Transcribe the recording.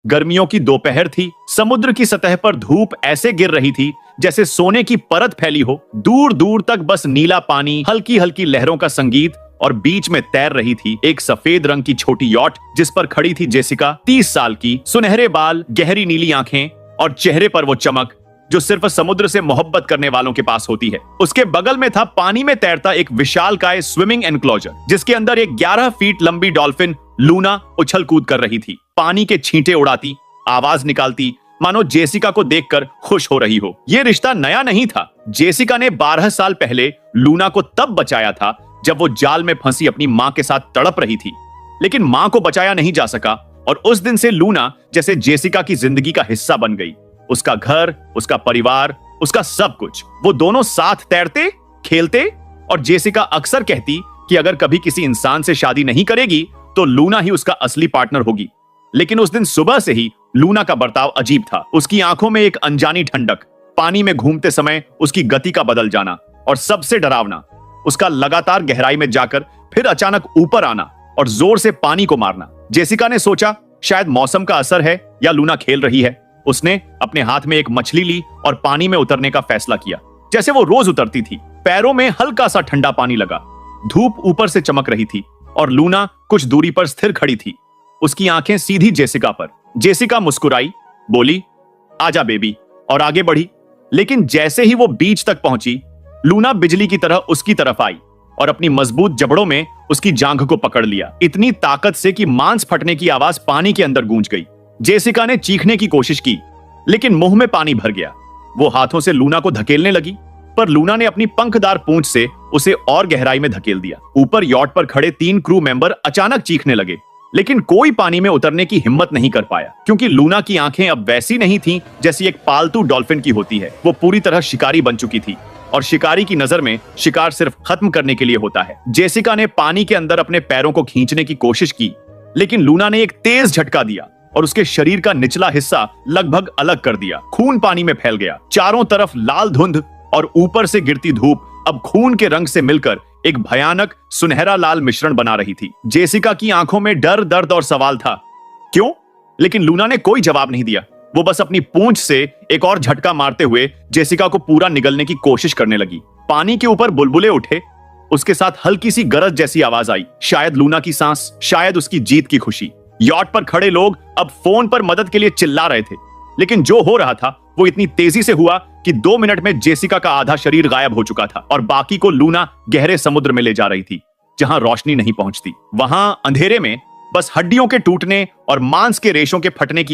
गर्मियों की दोपहर थी। समुद्र की सतह पर धूप ऐसे गिर रही थी जैसे सोने की परत फैली हो। दूर दूर तक बस नीला पानी, हल्की हल्की लहरों का संगीत, और बीच में तैर रही थी एक सफेद रंग की छोटी यॉट जिस पर खड़ी थी जेसिका, 30 साल की, सुनहरे बाल, गहरी नीली आंखें और चेहरे पर वो चमक जो सिर्फ समुद्र से मोहब्बत करने वालों के पास होती है। उसके बगल में था पानी में तैरता एक विशालकाय स्विमिंग एनक्लोजर जिसके अंदर एक 11 फीट लंबी डॉल्फिन लूना उछल कूद कर रही थी, पानी के छींटे उड़ाती, आवाज निकालती, मानो जेसिका को देखकर खुश हो रही हो। यह रिश्ता नया नहीं था। जेसिका ने 12 साल पहले लूना को तब बचाया था जब वो जाल में फंसी अपनी मां के साथ तड़प रही थी, लेकिन मां को बचाया नहीं जा सका और उस दिन से लूना जैसे जेसिका की जिंदगी का हिस्सा बन गई। उसका घर, उसका परिवार, उसका सब कुछ। वो दोनों साथ तैरते, खेलते और जेसिका अक्सर कहती कि अगर कभी किसी इंसान से शादी नहीं करेगी तो लूना ही उसका असली पार्टनर होगी। लेकिन उस दिन सुबह से ही लूना का बर्ताव अजीब था। उसकी आंखों में एक अनजानी ठंडक, पानी में घूमते समय उसकी गति का बदल जाना और सबसे डरावना, उसका लगातार गहराई में जाकर फिर अचानक ऊपर आना और जोर से पानी को मारना। जेसिका ने सोचा शायद मौसम का असर है या लूना खेल रही है। उसने अपने हाथ में एक मछली ली और पानी में उतरने का फैसला किया जैसे वो रोज उतरती थी। पैरों में हल्का सा ठंडा पानी लगा, धूप ऊपर से चमक रही थी और लूना कुछ दूरी पर स्थिर खड़ी थी, उसकी आंखें सीधी जेसिका पर। जेसिका मुस्कुराई, बोली आजा बेबी, और आगे बढ़ी। लेकिन जैसे ही वो बीच तक पहुंची, लूना बिजली की तरह उसकी तरफ आई और अपनी मजबूत जबड़ों में उसकी जांघ को पकड़ लिया, इतनी ताकत से कि मांस फटने की आवाज पानी के अंदर गूंज गई। जेसिका ने चीखने की कोशिश की लेकिन मुंह में पानी भर गया। वो हाथों से लूना को धकेलने लगी पर लूना ने अपनी पंखदार पूंछ से उसे और गहराई में धकेल दिया। ऊपर यॉट पर खड़े 3 क्रू मेंबर अचानक चीखने लगे, लेकिन कोई पानी में उतरने की हिम्मत नहीं कर पाया क्योंकि लूना की आंखें अब वैसी नहीं थीं जैसी एक पालतू डॉल्फिन की होती है। वो पूरी तरह शिकारी बन चुकी थी और शिकारी की नजर में शिकार सिर्फ खत्म करने के लिए होता है। जेसिका ने पानी के अंदर अपने पैरों को खींचने की कोशिश की, लेकिन लूना ने एक तेज झटका दिया और उसके शरीर का निचला हिस्सा लगभग अलग कर दिया। खून पानी में फैल गया, चारों तरफ लाल धुंध और ऊपर से गिरती धूप अब खून के रंग से मिलकर एक भयानक सुनहरा लाल मिश्रण बना रही थी। जेसिका की आंखों में डर, दर्द और सवाल था, क्यों? लेकिन लूना ने कोई जवाब नहीं दिया। वो बस अपनी पूंछ से एक और झटका मारते हुए जेसिका को पूरा निगलने की कोशिश करने लगी। पानी के ऊपर बुलबुले उठे, उसके साथ हल्की सी गरज जैसी आवाज आई, शायद लूना की सांस, शायद उसकी जीत की खुशी। यॉट पर खड़े लोग अब फोन पर मदद के लिए चिल्ला रहे थे, लेकिन जो हो रहा था वो इतनी तेजी से हुआ कि 2 मिनट में जेसिका का आधा शरीर गायब हो चुका था और बाकी को लूना गहरे समुद्र में ले जा रही थी जहां रोशनी नहीं पहुंचती। वहां अंधेरे में बस हड्डियों के टूटने और मांस के रेशों के फटने की